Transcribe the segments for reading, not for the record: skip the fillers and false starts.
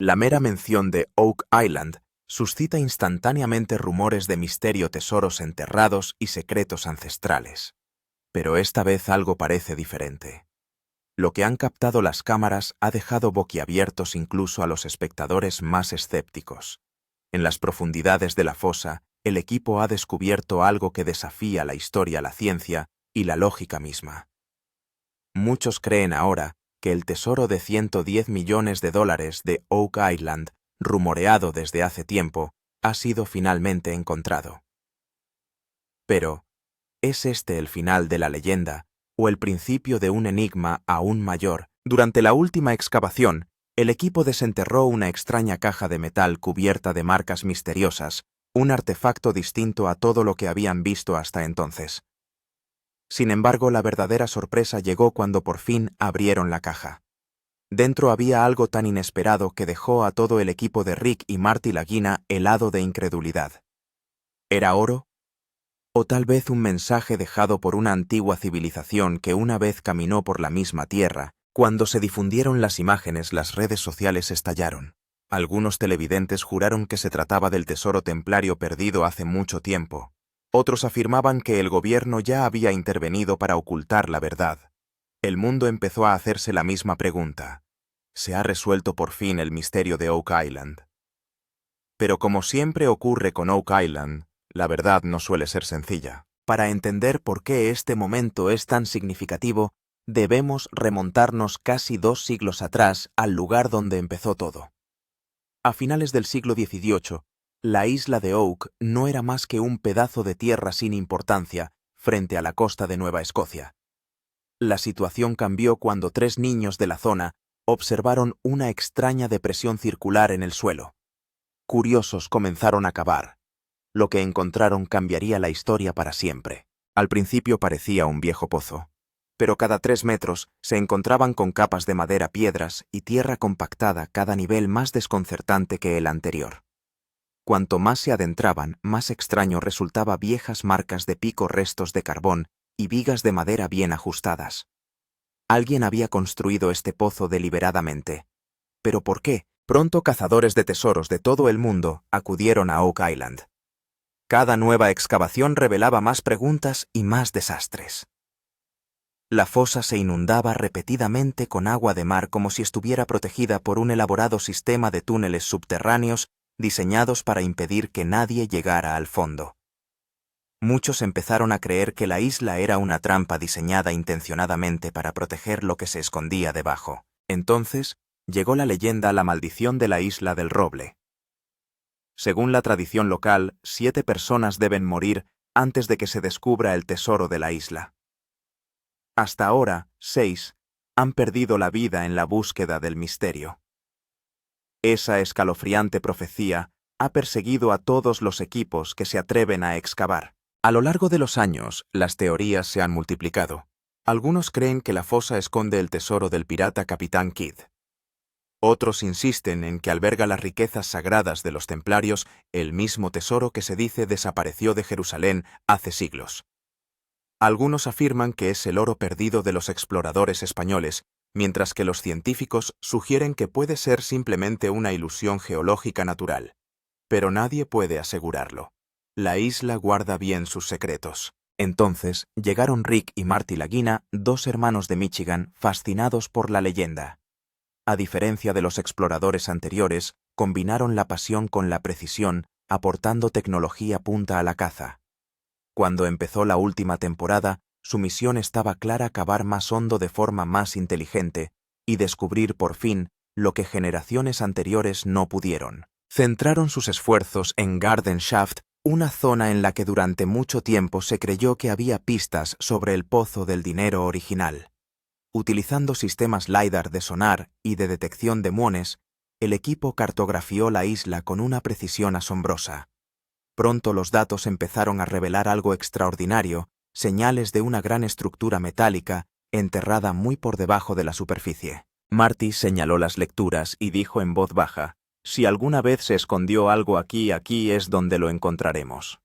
La mera mención de Oak Island suscita instantáneamente rumores de misterio, tesoros enterrados y secretos ancestrales. Pero esta vez algo parece diferente. Lo que han captado las cámaras ha dejado boquiabiertos incluso a los espectadores más escépticos. En las profundidades de la fosa, el equipo ha descubierto algo que desafía la historia, la ciencia y la lógica misma. Muchos creen ahora que el tesoro de $110 millones de Oak Island, rumoreado desde hace tiempo, ha sido finalmente encontrado. Pero, ¿es este el final de la leyenda o el principio de un enigma aún mayor? Durante la última excavación, el equipo desenterró una extraña caja de metal cubierta de marcas misteriosas, un artefacto distinto a todo lo que habían visto hasta entonces. Sin embargo, la verdadera sorpresa llegó cuando por fin abrieron la caja. Dentro había algo tan inesperado que dejó a todo el equipo de Rick y Marty Lagina helado de incredulidad. ¿Era oro? ¿O tal vez un mensaje dejado por una antigua civilización que una vez caminó por la misma tierra? Cuando se difundieron las imágenes, las redes sociales estallaron. Algunos televidentes juraron que se trataba del tesoro templario perdido hace mucho tiempo. Otros afirmaban que el gobierno ya había intervenido para ocultar la verdad. El mundo empezó a hacerse la misma pregunta. ¿Se ha resuelto por fin el misterio de Oak Island? Pero como siempre ocurre con Oak Island, la verdad no suele ser sencilla. Para entender por qué este momento es tan significativo, debemos remontarnos casi 2 siglos atrás al lugar donde empezó todo. A finales del siglo XVIII, la isla de Oak no era más que un pedazo de tierra sin importancia frente a la costa de Nueva Escocia. La situación cambió cuando 3 niños de la zona observaron una extraña depresión circular en el suelo. Curiosos comenzaron a cavar. Lo que encontraron cambiaría la historia para siempre. Al principio parecía un viejo pozo, pero cada 3 metros se encontraban con capas de madera, piedras y tierra compactada, cada nivel más desconcertante que el anterior. Cuanto más se adentraban, más extraño resultaba viejas marcas de pico, restos de carbón y vigas de madera bien ajustadas. Alguien había construido este pozo deliberadamente. ¿Pero por qué? Pronto cazadores de tesoros de todo el mundo acudieron a Oak Island. Cada nueva excavación revelaba más preguntas y más desastres. La fosa se inundaba repetidamente con agua de mar como si estuviera protegida por un elaborado sistema de túneles subterráneos diseñados para impedir que nadie llegara al fondo. Muchos empezaron a creer que la isla era una trampa diseñada intencionadamente para proteger lo que se escondía debajo. Entonces, llegó la leyenda, la maldición de la isla del roble. Según la tradición local, 7 personas deben morir antes de que se descubra el tesoro de la isla. Hasta ahora, 6 han perdido la vida en la búsqueda del misterio. Esa escalofriante profecía ha perseguido a todos los equipos que se atreven a excavar. A lo largo de los años, las teorías se han multiplicado. Algunos creen que la fosa esconde el tesoro del pirata Capitán Kidd. Otros insisten en que alberga las riquezas sagradas de los templarios, el mismo tesoro que se dice desapareció de Jerusalén hace siglos. Algunos afirman que es el oro perdido de los exploradores españoles, mientras que los científicos sugieren que puede ser simplemente una ilusión geológica natural. Pero nadie puede asegurarlo. La isla guarda bien sus secretos. Entonces llegaron Rick y Marty Lagina, 2 hermanos de Michigan, fascinados por la leyenda. A diferencia de los exploradores anteriores, combinaron la pasión con la precisión, aportando tecnología punta a la caza. Cuando empezó la última temporada, su misión estaba clara: cavar más hondo de forma más inteligente y descubrir por fin lo que generaciones anteriores no pudieron. Centraron sus esfuerzos en Garden Shaft, una zona en la que durante mucho tiempo se creyó que había pistas sobre el pozo del dinero original. Utilizando sistemas LiDAR de sonar y de detección de muones, el equipo cartografió la isla con una precisión asombrosa. Pronto los datos empezaron a revelar algo extraordinario, señales de una gran estructura metálica enterrada muy por debajo de la superficie. Marty señaló las lecturas y dijo en voz baja: «Si alguna vez se escondió algo aquí, aquí es donde lo encontraremos».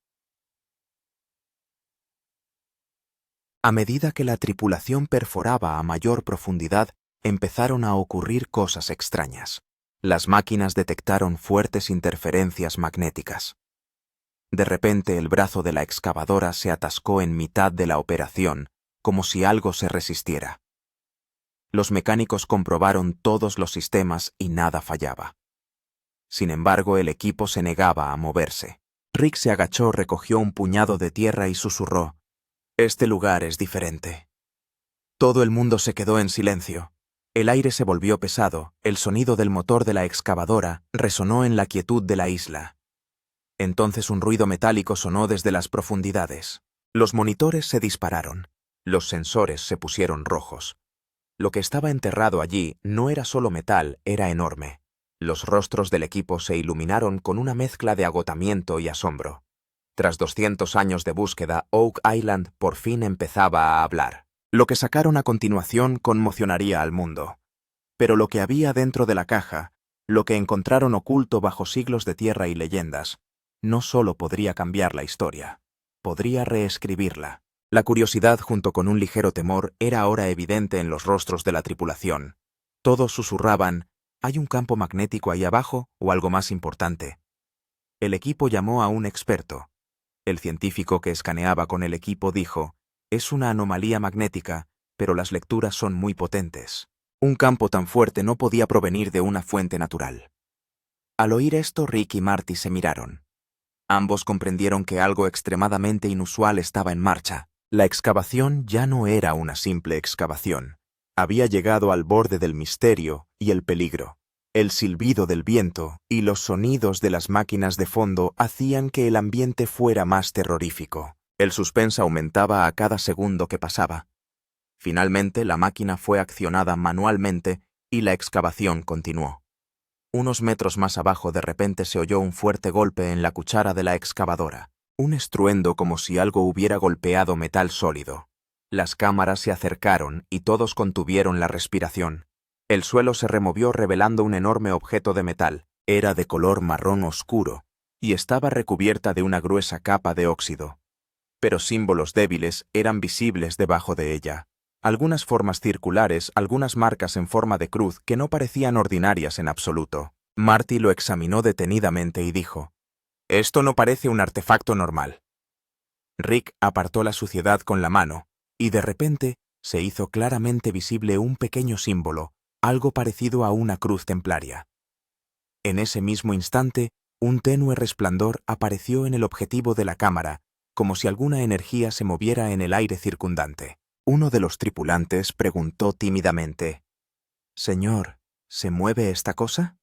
A medida que la tripulación perforaba a mayor profundidad, empezaron a ocurrir cosas extrañas. Las máquinas detectaron fuertes interferencias magnéticas. De repente el brazo de la excavadora se atascó en mitad de la operación, como si algo se resistiera. Los mecánicos comprobaron todos los sistemas y nada fallaba. Sin embargo, el equipo se negaba a moverse. Rick se agachó, recogió un puñado de tierra y susurró: «Este lugar es diferente». Todo el mundo se quedó en silencio. El aire se volvió pesado, el sonido del motor de la excavadora resonó en la quietud de la isla. Entonces un ruido metálico sonó desde las profundidades. Los monitores se dispararon. Los sensores se pusieron rojos. Lo que estaba enterrado allí no era solo metal, era enorme. Los rostros del equipo se iluminaron con una mezcla de agotamiento y asombro. Tras 200 años de búsqueda, Oak Island por fin empezaba a hablar. Lo que sacaron a continuación conmocionaría al mundo. Pero lo que había dentro de la caja, lo que encontraron oculto bajo siglos de tierra y leyendas, no solo podría cambiar la historia, podría reescribirla. La curiosidad junto con un ligero temor era ahora evidente en los rostros de la tripulación. Todos susurraban: ¿hay un campo magnético ahí abajo o algo más importante? El equipo llamó a un experto. El científico que escaneaba con el equipo dijo: «Es una anomalía magnética, pero las lecturas son muy potentes. Un campo tan fuerte no podía provenir de una fuente natural». Al oír esto, Rick y Marty se miraron. Ambos comprendieron que algo extremadamente inusual estaba en marcha. La excavación ya no era una simple excavación. Había llegado al borde del misterio y el peligro. El silbido del viento y los sonidos de las máquinas de fondo hacían que el ambiente fuera más terrorífico. El suspense aumentaba a cada segundo que pasaba. Finalmente, la máquina fue accionada manualmente y la excavación continuó. Unos metros más abajo, de repente se oyó un fuerte golpe en la cuchara de la excavadora. Un estruendo como si algo hubiera golpeado metal sólido. Las cámaras se acercaron y todos contuvieron la respiración. El suelo se removió revelando un enorme objeto de metal. Era de color marrón oscuro y estaba recubierta de una gruesa capa de óxido. Pero símbolos débiles eran visibles debajo de ella. Algunas formas circulares, algunas marcas en forma de cruz que no parecían ordinarias en absoluto. Marty lo examinó detenidamente y dijo: «Esto no parece un artefacto normal». Rick apartó la suciedad con la mano y de repente se hizo claramente visible un pequeño símbolo, algo parecido a una cruz templaria. En ese mismo instante, un tenue resplandor apareció en el objetivo de la cámara, como si alguna energía se moviera en el aire circundante. Uno de los tripulantes preguntó tímidamente: «Señor, ¿se mueve esta cosa?».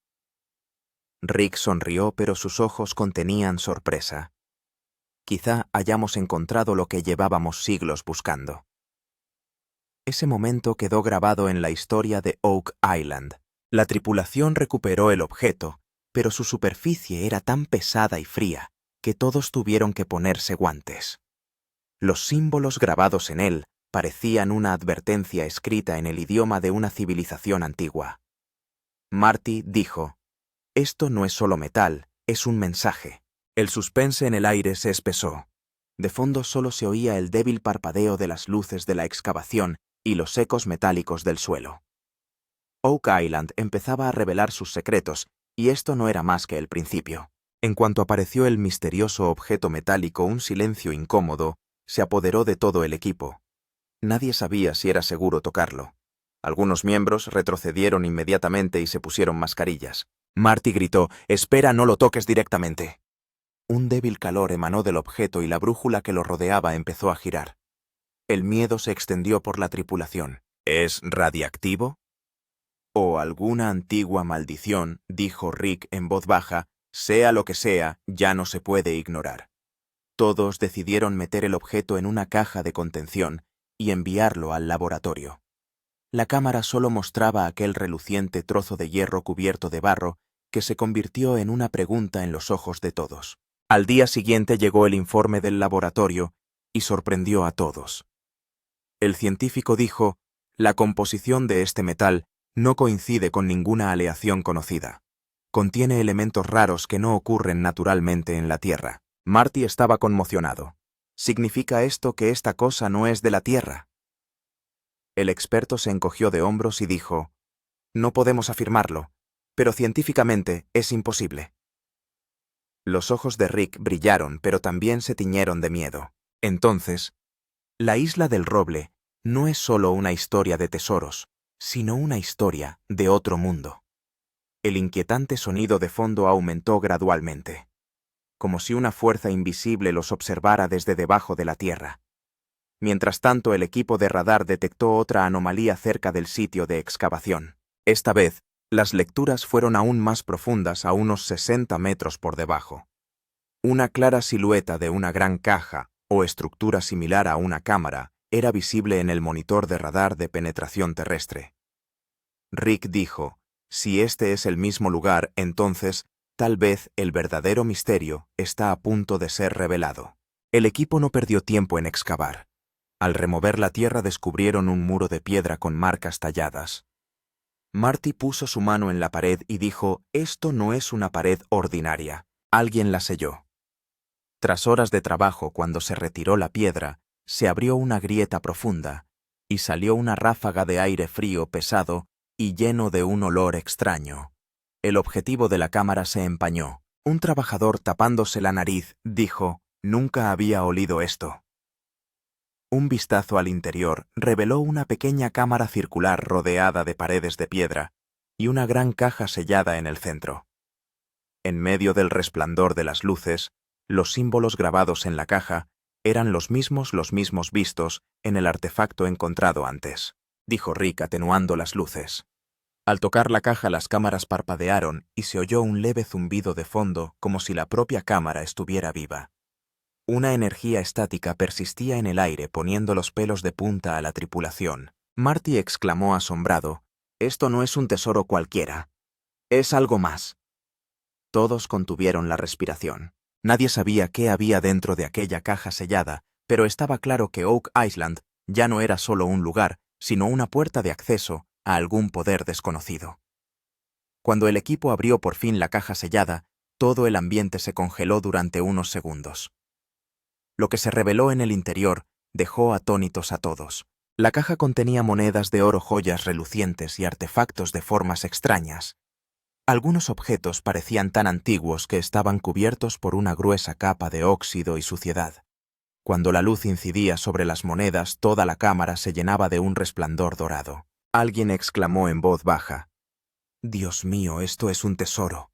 Rick sonrió, pero sus ojos contenían sorpresa. «Quizá hayamos encontrado lo que llevábamos siglos buscando». Ese momento quedó grabado en la historia de Oak Island. La tripulación recuperó el objeto, pero su superficie era tan pesada y fría que todos tuvieron que ponerse guantes. Los símbolos grabados en él parecían una advertencia escrita en el idioma de una civilización antigua. Marty dijo: «Esto no es solo metal, es un mensaje». El suspense en el aire se espesó. De fondo solo se oía el débil parpadeo de las luces de la excavación y los ecos metálicos del suelo. Oak Island empezaba a revelar sus secretos, y esto no era más que el principio. En cuanto apareció el misterioso objeto metálico, un silencio incómodo se apoderó de todo el equipo. Nadie sabía si era seguro tocarlo. Algunos miembros retrocedieron inmediatamente y se pusieron mascarillas. Marty gritó: «Espera, no lo toques directamente». Un débil calor emanó del objeto y la brújula que lo rodeaba empezó a girar. El miedo se extendió por la tripulación. «¿Es radiactivo?». «O alguna antigua maldición», dijo Rick en voz baja. «Sea lo que sea, ya no se puede ignorar». Todos decidieron meter el objeto en una caja de contención y enviarlo al laboratorio. La cámara solo mostraba aquel reluciente trozo de hierro cubierto de barro que se convirtió en una pregunta en los ojos de todos. Al día siguiente llegó el informe del laboratorio y sorprendió a todos. El científico dijo: «La composición de este metal no coincide con ninguna aleación conocida. Contiene elementos raros que no ocurren naturalmente en la Tierra». Marty estaba conmocionado. «¿Significa esto que esta cosa no es de la Tierra?». El experto se encogió de hombros y dijo: «No podemos afirmarlo. pero científicamente es imposible. Los ojos de Rick brillaron, pero también se tiñeron de miedo. Entonces, la isla del roble no es solo una historia de tesoros, sino una historia de otro mundo. El inquietante sonido de fondo aumentó gradualmente, como si una fuerza invisible los observara desde debajo de la tierra. Mientras tanto, el equipo de radar detectó otra anomalía cerca del sitio de excavación. Esta vez, las lecturas fueron aún más profundas, a unos 60 metros por debajo. Una clara silueta de una gran caja, o estructura similar a una cámara, era visible en el monitor de radar de penetración terrestre. Rick dijo, si este es el mismo lugar, entonces, tal vez el verdadero misterio está a punto de ser revelado. El equipo no perdió tiempo en excavar. Al remover la tierra descubrieron un muro de piedra con marcas talladas. Marty puso su mano en la pared y dijo, esto no es una pared ordinaria. Alguien la selló. Tras horas de trabajo, cuando se retiró la piedra, se abrió una grieta profunda, y salió una ráfaga de aire frío, pesado y lleno de un olor extraño. El objetivo de la cámara se empañó. Un trabajador, tapándose la nariz, dijo, nunca había olido esto. Un vistazo al interior reveló una pequeña cámara circular rodeada de paredes de piedra y una gran caja sellada en el centro. En medio del resplandor de las luces, los símbolos grabados en la caja eran los mismos vistos en el artefacto encontrado antes, dijo Rick atenuando las luces. Al tocar la caja, las cámaras parpadearon y se oyó un leve zumbido de fondo, como si la propia cámara estuviera viva. Una energía estática persistía en el aire, poniendo los pelos de punta a la tripulación. Marty exclamó asombrado, «Esto no es un tesoro cualquiera. Es algo más». Todos contuvieron la respiración. Nadie sabía qué había dentro de aquella caja sellada, pero estaba claro que Oak Island ya no era solo un lugar, sino una puerta de acceso a algún poder desconocido. Cuando el equipo abrió por fin la caja sellada, todo el ambiente se congeló durante unos segundos. Lo que se reveló en el interior dejó atónitos a todos. La caja contenía monedas de oro, joyas relucientes y artefactos de formas extrañas. Algunos objetos parecían tan antiguos que estaban cubiertos por una gruesa capa de óxido y suciedad. Cuando la luz incidía sobre las monedas, toda la cámara se llenaba de un resplandor dorado. Alguien exclamó en voz baja, «Dios mío, esto es un tesoro».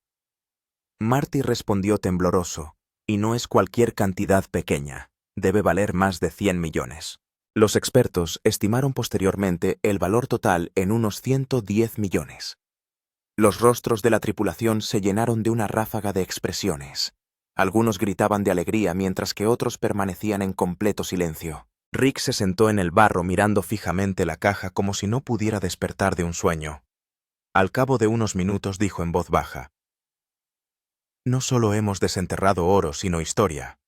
Marty respondió tembloroso, «Y no es cualquier cantidad pequeña, debe valer más de 100 millones». Los expertos estimaron posteriormente el valor total en unos 110 millones. Los rostros de la tripulación se llenaron de una ráfaga de expresiones. Algunos gritaban de alegría mientras que otros permanecían en completo silencio. Rick se sentó en el barro mirando fijamente la caja como si no pudiera despertar de un sueño. Al cabo de unos minutos dijo en voz baja, «No solo hemos desenterrado oro, sino historia».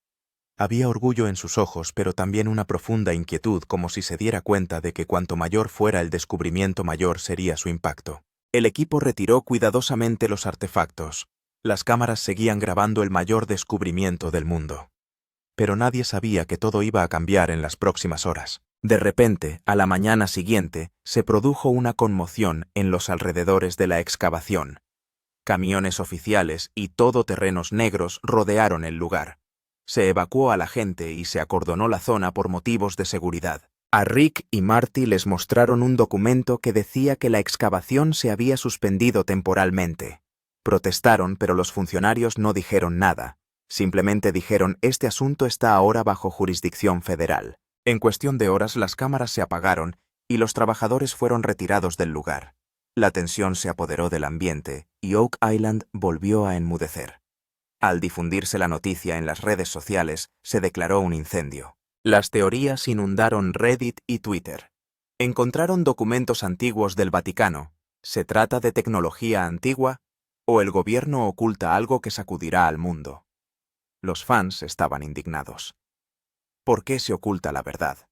Había orgullo en sus ojos, pero también una profunda inquietud, como si se diera cuenta de que cuanto mayor fuera el descubrimiento, mayor sería su impacto. El equipo retiró cuidadosamente los artefactos. Las cámaras seguían grabando el mayor descubrimiento del mundo. Pero nadie sabía que todo iba a cambiar en las próximas horas. De repente, a la mañana siguiente, se produjo una conmoción en los alrededores de la excavación. Camiones oficiales y todoterrenos negros rodearon el lugar. Se evacuó a la gente y se acordonó la zona por motivos de seguridad. A Rick y Marty les mostraron un documento que decía que la excavación se había suspendido temporalmente. Protestaron, pero los funcionarios no dijeron nada. Simplemente dijeron, este asunto está ahora bajo jurisdicción federal. En cuestión de horas las cámaras se apagaron y los trabajadores fueron retirados del lugar. La tensión se apoderó del ambiente y Oak Island volvió a enmudecer. Al difundirse la noticia en las redes sociales, se declaró un incendio. Las teorías inundaron Reddit y Twitter. ¿Encontraron documentos antiguos del Vaticano? ¿Se trata de tecnología antigua? ¿O el gobierno oculta algo que sacudirá al mundo? Los fans estaban indignados. ¿Por qué se oculta la verdad?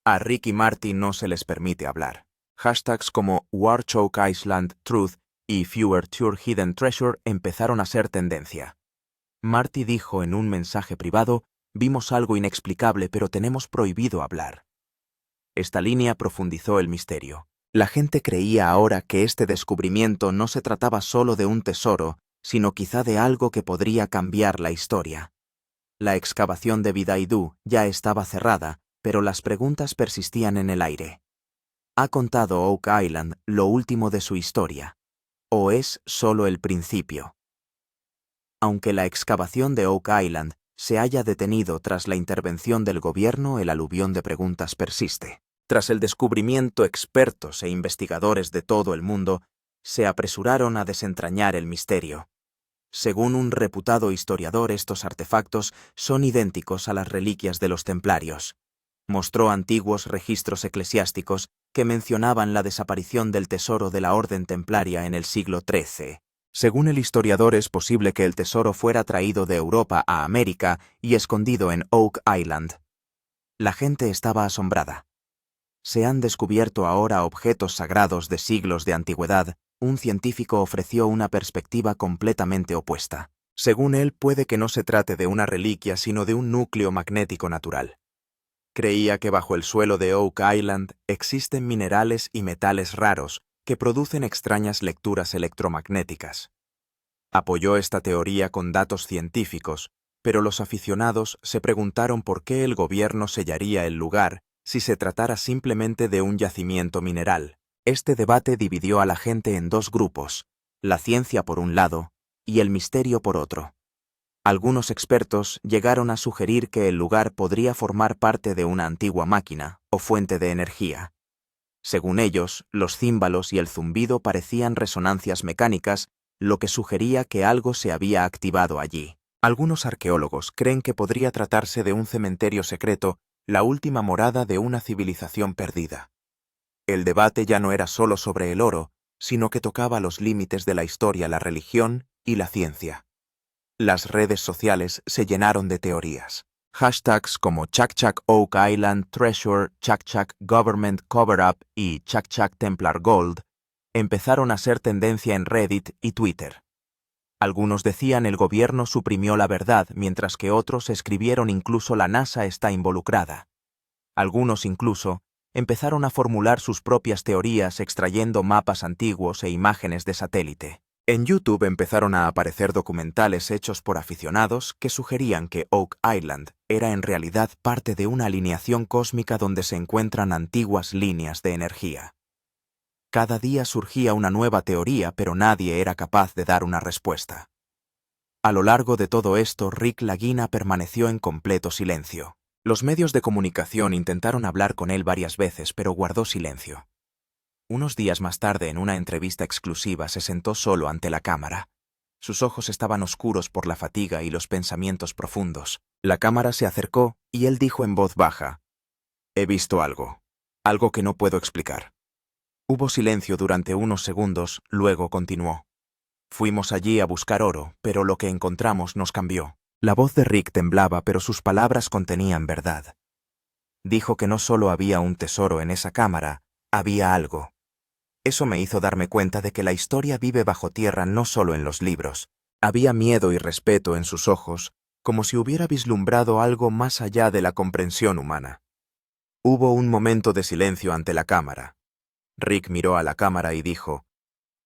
A Rick y Marty no se les permite hablar. Hashtags como Warchoke Island Truth y Fewer Tour Hidden Treasure empezaron a ser tendencia. Marty dijo en un mensaje privado, «Vimos algo inexplicable, pero tenemos prohibido hablar». Esta línea profundizó el misterio. La gente creía ahora que este descubrimiento no se trataba solo de un tesoro, sino quizá de algo que podría cambiar la historia. La excavación de Bidaidu ya estaba cerrada, pero las preguntas persistían en el aire. ¿Ha contado Oak Island lo último de su historia? ¿O es solo el principio? Aunque la excavación de Oak Island se haya detenido tras la intervención del gobierno, el aluvión de preguntas persiste. Tras el descubrimiento, expertos e investigadores de todo el mundo se apresuraron a desentrañar el misterio. Según un reputado historiador, estos artefactos son idénticos a las reliquias de los templarios. Mostró antiguos registros eclesiásticos que mencionaban la desaparición del tesoro de la Orden Templaria en el siglo XIII. Según el historiador, es posible que el tesoro fuera traído de Europa a América y escondido en Oak Island. La gente estaba asombrada. Se han descubierto ahora objetos sagrados de siglos de antigüedad. Un científico ofreció una perspectiva completamente opuesta. Según él, puede que no se trate de una reliquia, sino de un núcleo magnético natural. Creía que bajo el suelo de Oak Island existen minerales y metales raros que producen extrañas lecturas electromagnéticas. Apoyó esta teoría con datos científicos, pero los aficionados se preguntaron por qué el gobierno sellaría el lugar si se tratara simplemente de un yacimiento mineral. Este debate dividió a la gente en dos grupos, la ciencia por un lado y el misterio por otro. Algunos expertos llegaron a sugerir que el lugar podría formar parte de una antigua máquina o fuente de energía. Según ellos, los címbalos y el zumbido parecían resonancias mecánicas, lo que sugería que algo se había activado allí. Algunos arqueólogos creen que podría tratarse de un cementerio secreto, la última morada de una civilización perdida. El debate ya no era solo sobre el oro, sino que tocaba los límites de la historia, la religión y la ciencia. Las redes sociales se llenaron de teorías. Hashtags como Chak Oak Island Treasure, Chak Government Cover-Up y Chak Templar Gold empezaron a ser tendencia en Reddit y Twitter. Algunos decían el gobierno suprimió la verdad, mientras que otros escribieron incluso la NASA está involucrada. Algunos incluso empezaron a formular sus propias teorías extrayendo mapas antiguos e imágenes de satélite. En YouTube empezaron a aparecer documentales hechos por aficionados que sugerían que Oak Island era en realidad parte de una alineación cósmica donde se encuentran antiguas líneas de energía. Cada día surgía una nueva teoría, pero nadie era capaz de dar una respuesta. A lo largo de todo esto, Rick Lagina permaneció en completo silencio. Los medios de comunicación intentaron hablar con él varias veces, pero guardó silencio. Unos días más tarde, en una entrevista exclusiva, se sentó solo ante la cámara. Sus ojos estaban oscuros por la fatiga y los pensamientos profundos. La cámara se acercó y él dijo en voz baja: «He visto algo que no puedo explicar». Hubo silencio durante unos segundos, luego continuó: «Fuimos allí a buscar oro, pero lo que encontramos nos cambió». La voz de Rick temblaba, pero sus palabras contenían verdad. Dijo que no solo había un tesoro en esa cámara, había algo. Eso me hizo darme cuenta de que la historia vive bajo tierra, no solo en los libros. Había miedo y respeto en sus ojos, como si hubiera vislumbrado algo más allá de la comprensión humana. Hubo un momento de silencio ante la cámara. Rick miró a la cámara y dijo: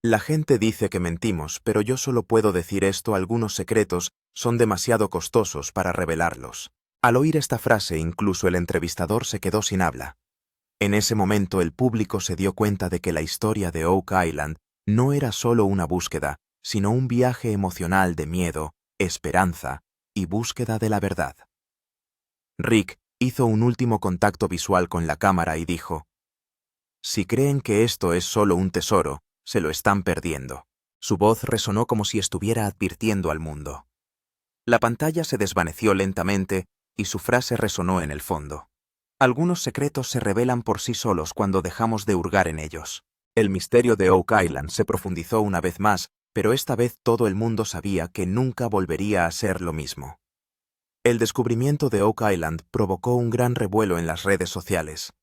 «La gente dice que mentimos, pero yo solo puedo decir esto: algunos secretos son demasiado costosos para revelarlos». Al oír esta frase, incluso el entrevistador se quedó sin habla. En ese momento el público se dio cuenta de que la historia de Oak Island no era solo una búsqueda, sino un viaje emocional de miedo, esperanza y búsqueda de la verdad. Rick hizo un último contacto visual con la cámara y dijo: «Si creen que esto es solo un tesoro, se lo están perdiendo». Su voz resonó como si estuviera advirtiendo al mundo. La pantalla se desvaneció lentamente y su frase resonó en el fondo: «Algunos secretos se revelan por sí solos cuando dejamos de hurgar en ellos». El misterio de Oak Island se profundizó una vez más, pero esta vez todo el mundo sabía que nunca volvería a ser lo mismo. El descubrimiento de Oak Island provocó un gran revuelo en las redes sociales.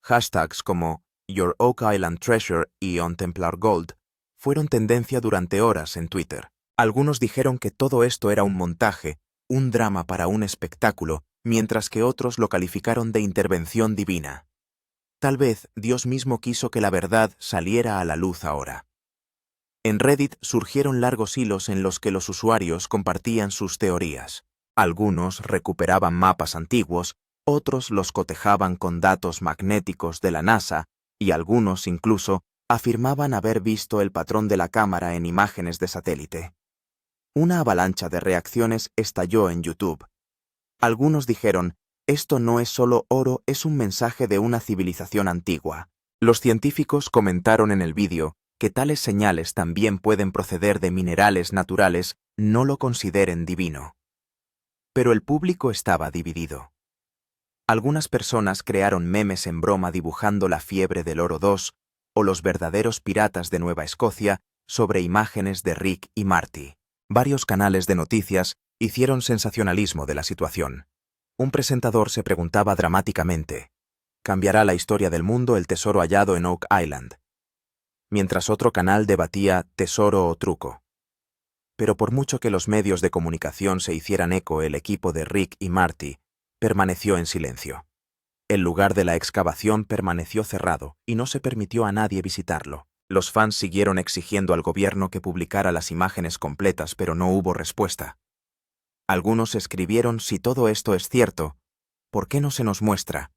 Hashtags como Your Oak Island Treasure y On Templar Gold fueron tendencia durante horas en Twitter. Algunos dijeron que todo esto era un montaje, un drama para un espectáculo, mientras que otros lo calificaron de intervención divina. Tal vez Dios mismo quiso que la verdad saliera a la luz ahora. En Reddit surgieron largos hilos en los que los usuarios compartían sus teorías. Algunos recuperaban mapas antiguos, otros los cotejaban con datos magnéticos de la NASA, y algunos incluso afirmaban haber visto el patrón de la cámara en imágenes de satélite. Una avalancha de reacciones estalló en YouTube. Algunos dijeron, esto no es solo oro, es un mensaje de una civilización antigua. Los científicos comentaron en el vídeo que tales señales también pueden proceder de minerales naturales, no lo consideren divino. Pero el público estaba dividido. Algunas personas crearon memes en broma dibujando la fiebre del oro 2 o los verdaderos piratas de Nueva Escocia sobre imágenes de Rick y Marty. Varios canales de noticias hicieron sensacionalismo de la situación. Un presentador se preguntaba dramáticamente, ¿cambiará la historia del mundo el tesoro hallado en Oak Island? Mientras otro canal debatía tesoro o truco. Pero por mucho que los medios de comunicación se hicieran eco, el equipo de Rick y Marty permaneció en silencio. El lugar de la excavación permaneció cerrado y no se permitió a nadie visitarlo. Los fans siguieron exigiendo al gobierno que publicara las imágenes completas, pero no hubo respuesta. Algunos escribieron, si todo esto es cierto, ¿por qué no se nos muestra?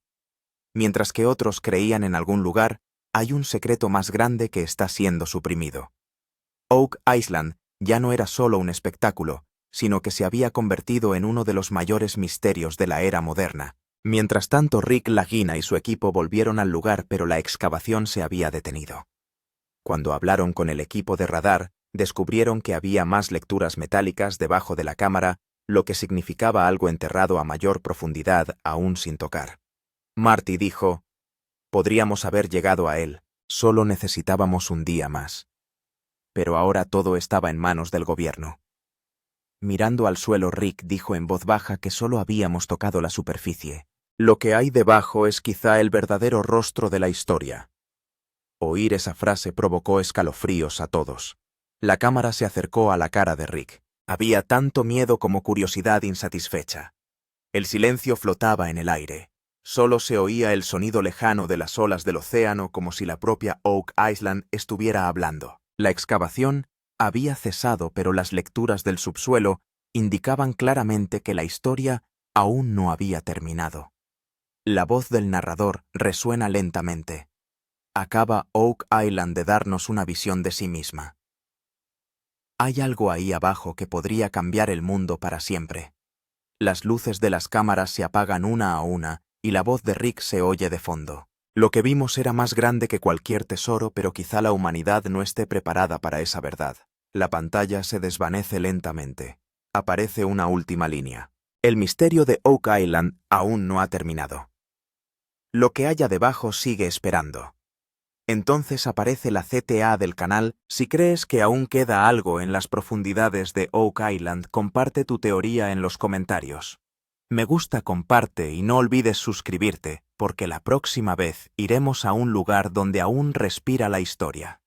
Mientras que otros creían en algún lugar, hay un secreto más grande que está siendo suprimido. Oak Island ya no era solo un espectáculo, sino que se había convertido en uno de los mayores misterios de la era moderna. Mientras tanto, Rick Lagina y su equipo volvieron al lugar, pero la excavación se había detenido. Cuando hablaron con el equipo de radar, descubrieron que había más lecturas metálicas debajo de la cámara, lo que significaba algo enterrado a mayor profundidad aún sin tocar. Marty dijo, podríamos haber llegado a él, solo necesitábamos un día más. Pero ahora todo estaba en manos del gobierno. Mirando al suelo, Rick dijo en voz baja que solo habíamos tocado la superficie. Lo que hay debajo es quizá el verdadero rostro de la historia. Oír esa frase provocó escalofríos a todos. La cámara se acercó a la cara de Rick. Había tanto miedo como curiosidad insatisfecha. El silencio flotaba en el aire. Solo se oía el sonido lejano de las olas del océano, como si la propia Oak Island estuviera hablando. La excavación había cesado, pero las lecturas del subsuelo indicaban claramente que la historia aún no había terminado. La voz del narrador resuena lentamente. Acaba Oak Island de darnos una visión de sí misma. Hay algo ahí abajo que podría cambiar el mundo para siempre. Las luces de las cámaras se apagan una a una y la voz de Rick se oye de fondo. Lo que vimos era más grande que cualquier tesoro, pero quizá la humanidad no esté preparada para esa verdad. La pantalla se desvanece lentamente. Aparece una última línea. El misterio de Oak Island aún no ha terminado. Lo que haya debajo sigue esperando. Entonces aparece la CTA del canal. Si crees que aún queda algo en las profundidades de Oak Island, comparte tu teoría en los comentarios. Me gusta, comparte y no olvides suscribirte, porque la próxima vez iremos a un lugar donde aún respira la historia.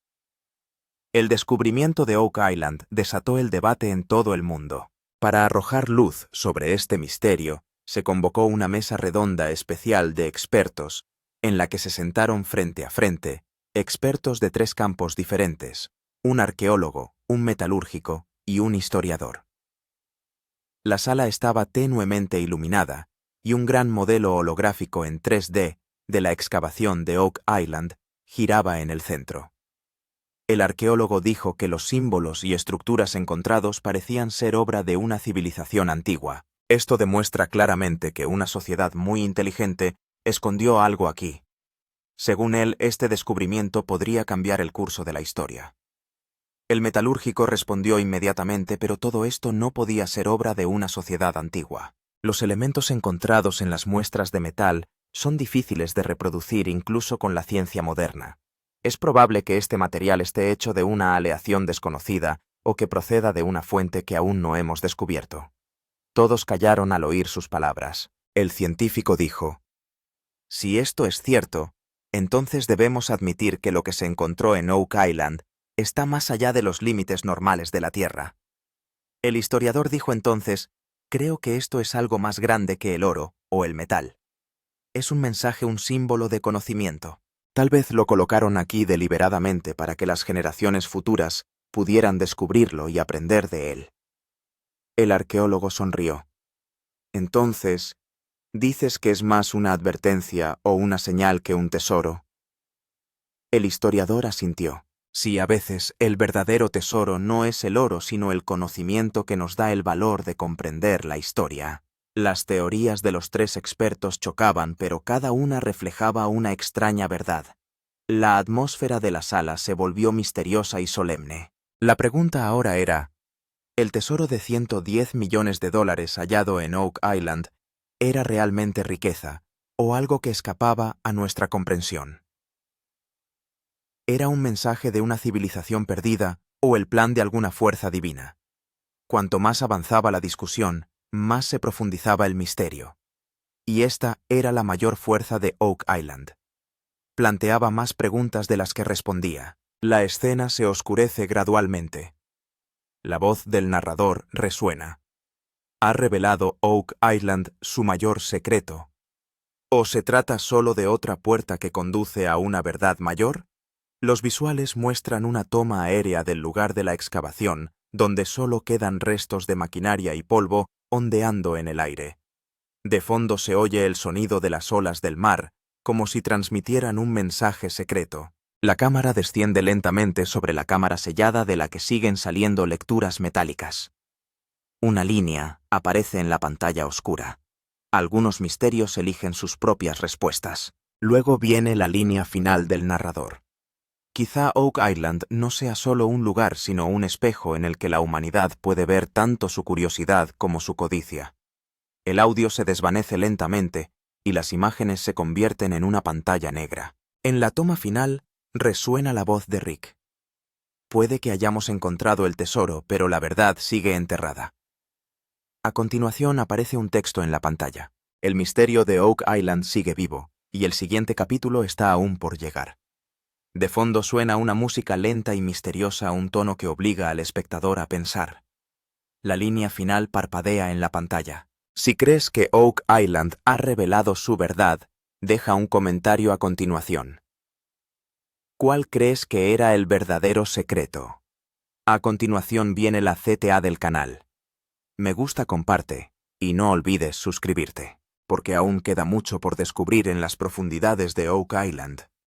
El descubrimiento de Oak Island desató el debate en todo el mundo. Para arrojar luz sobre este misterio, se convocó una mesa redonda especial de expertos, en la que se sentaron frente a frente expertos de 3 campos diferentes, un arqueólogo, un metalúrgico y un historiador. La sala estaba tenuemente iluminada y un gran modelo holográfico en 3D de la excavación de Oak Island giraba en el centro. El arqueólogo dijo que los símbolos y estructuras encontrados parecían ser obra de una civilización antigua. Esto demuestra claramente que una sociedad muy inteligente escondió algo aquí. Según él, este descubrimiento podría cambiar el curso de la historia. El metalúrgico respondió inmediatamente, pero todo esto no podía ser obra de una sociedad antigua. Los elementos encontrados en las muestras de metal son difíciles de reproducir incluso con la ciencia moderna. Es probable que este material esté hecho de una aleación desconocida o que proceda de una fuente que aún no hemos descubierto. Todos callaron al oír sus palabras. El científico dijo, si esto es cierto, entonces debemos admitir que lo que se encontró en Oak Island está más allá de los límites normales de la Tierra. El historiador dijo entonces, creo que esto es algo más grande que el oro o el metal. Es un mensaje, un símbolo de conocimiento. Tal vez lo colocaron aquí deliberadamente para que las generaciones futuras pudieran descubrirlo y aprender de él. El arqueólogo sonrió. Entonces, ¿dices que es más una advertencia o una señal que un tesoro? El historiador asintió. Sí, a veces el verdadero tesoro no es el oro, sino el conocimiento que nos da el valor de comprender la historia. Las teorías de los tres expertos chocaban, pero cada una reflejaba una extraña verdad. La atmósfera de la sala se volvió misteriosa y solemne. La pregunta ahora era, ¿el tesoro de $110 millones hallado en Oak Island era realmente riqueza o algo que escapaba a nuestra comprensión? ¿Era un mensaje de una civilización perdida o el plan de alguna fuerza divina? Cuanto más avanzaba la discusión, más se profundizaba el misterio. Y esta era la mayor fuerza de Oak Island. Planteaba más preguntas de las que respondía. La escena se oscurece gradualmente. La voz del narrador resuena. ¿Ha revelado Oak Island su mayor secreto? ¿O se trata solo de otra puerta que conduce a una verdad mayor? Los visuales muestran una toma aérea del lugar de la excavación, donde solo quedan restos de maquinaria y polvo ondeando en el aire. De fondo se oye el sonido de las olas del mar, como si transmitieran un mensaje secreto. La cámara desciende lentamente sobre la cámara sellada de la que siguen saliendo lecturas metálicas. Una línea aparece en la pantalla oscura. Algunos misterios eligen sus propias respuestas. Luego viene la línea final del narrador. Quizá Oak Island no sea solo un lugar, sino un espejo en el que la humanidad puede ver tanto su curiosidad como su codicia. El audio se desvanece lentamente y las imágenes se convierten en una pantalla negra. En la toma final resuena la voz de Rick. Puede que hayamos encontrado el tesoro, pero la verdad sigue enterrada. A continuación aparece un texto en la pantalla. El misterio de Oak Island sigue vivo, y el siguiente capítulo está aún por llegar. De fondo suena una música lenta y misteriosa, un tono que obliga al espectador a pensar. La línea final parpadea en la pantalla. Si crees que Oak Island ha revelado su verdad, deja un comentario a continuación. ¿Cuál crees que era el verdadero secreto? A continuación viene la CTA del canal. Me gusta, comparte, y no olvides suscribirte, porque aún queda mucho por descubrir en las profundidades de Oak Island.